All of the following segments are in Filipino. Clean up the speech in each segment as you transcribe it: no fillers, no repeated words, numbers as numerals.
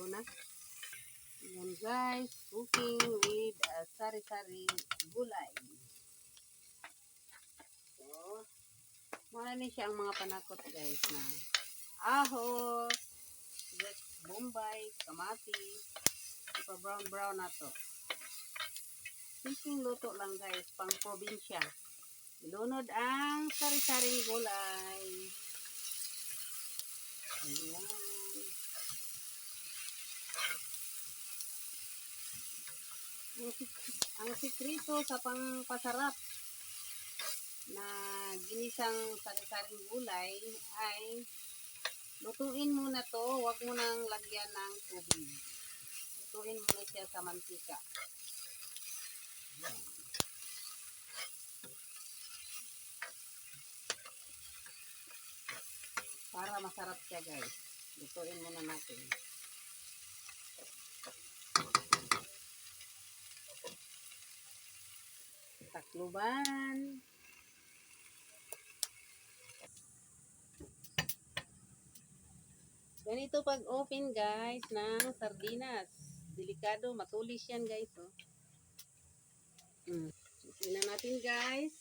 Luto na. Ayan guys, cooking with sari-sari gulay. So, muna ni siya ang mga panakot guys na ahos, bombay, kamatis, ipa-brown na to. Simpleng luto lang guys, pang probinsya. Ilunod ang sari-saring gulay. Ayan. Ang sikrito sa pangpasarap na ginisang sari-saring gulay ay lutuin muna to, huwag mo nang lagyan ng tubig. Lutuin muna siya sa mantika. Ayan. Para masarap siya guys. Lutuin muna natin. Takluban. Ganito pag open guys ng sardinas. Delikado, matulis yan guys. Oh. Tingnan natin guys.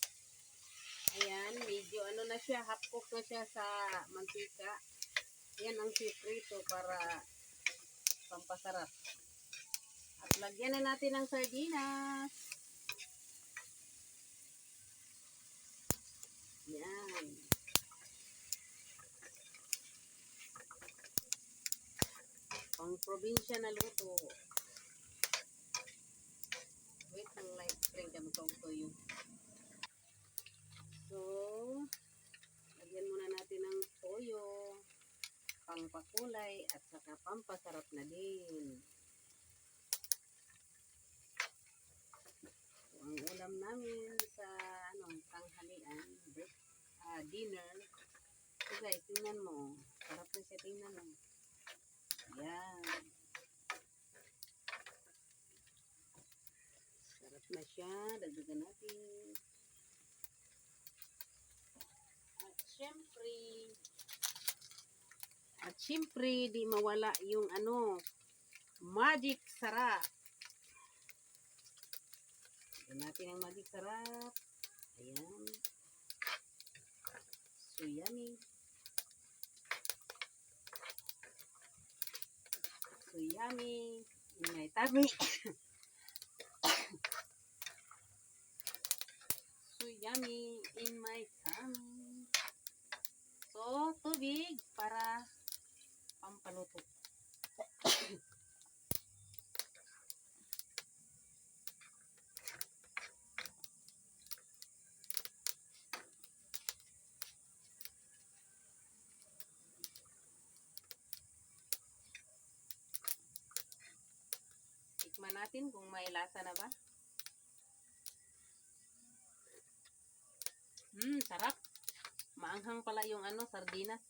Ayan, medyo ano na siya, half cook na siya sa mantika. Yan ang sikrito para pampasarap. At lagyan na natin ng sardinas. Yan. Pang probinsya na luto. Wait lang, light spring kami kong tuyo. So, lagyan muna natin ng toyo, pangpakulay, at saka pampasarap na din. So, ang ulam namin sa tanghalian, dinner. So guys, tingnan mo. Sarap na siya, tingnan mo. Yan. Sarap na siya. Dagdagan natin. At syempre, di mawala yung magic sarap. Lagyan natin ang magic sarap. Ayan. So yummy. So yummy. In my tummy. So yummy in my tummy. So, tubig para pampaluto. Tikman natin kung may lasa na ba. Sarap. Maanghang pala yung sardinas.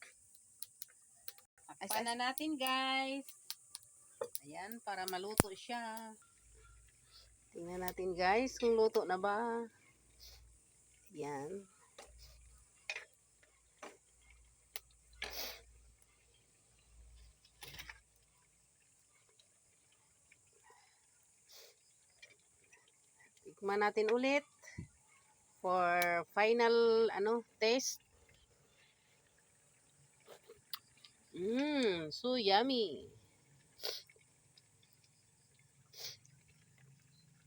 Takpan na natin guys. Ayan, para maluto siya. Tingnan natin guys kung luto na ba. Ayan. Tikman natin ulit for final taste. So yummy.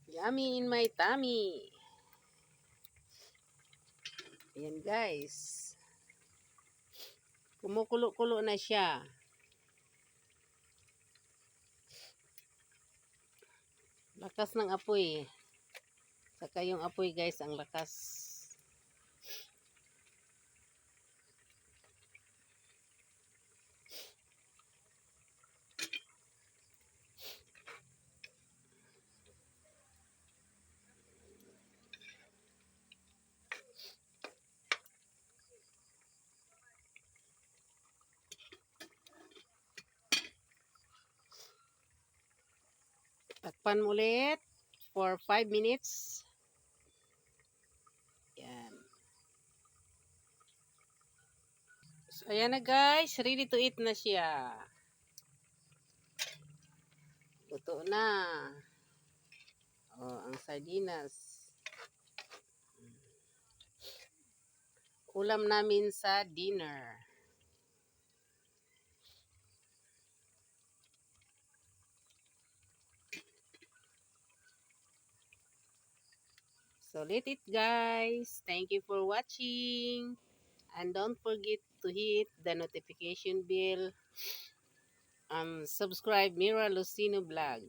Yummy in my tummy. Ayan guys. Kumukulo-kulo na siya. Lakas ng apoy. Saka yung apoy guys, ang lakas. Takpan mo ulit for 5 minutes. Yan. So, ayan na guys. Ready to eat na siya. Luto na. Oh, ang sardinas. Ulam namin sa dinner. So let it guys. Thank you for watching. And don't forget to hit the notification bell. Subscribe Mira Lucino Vlog.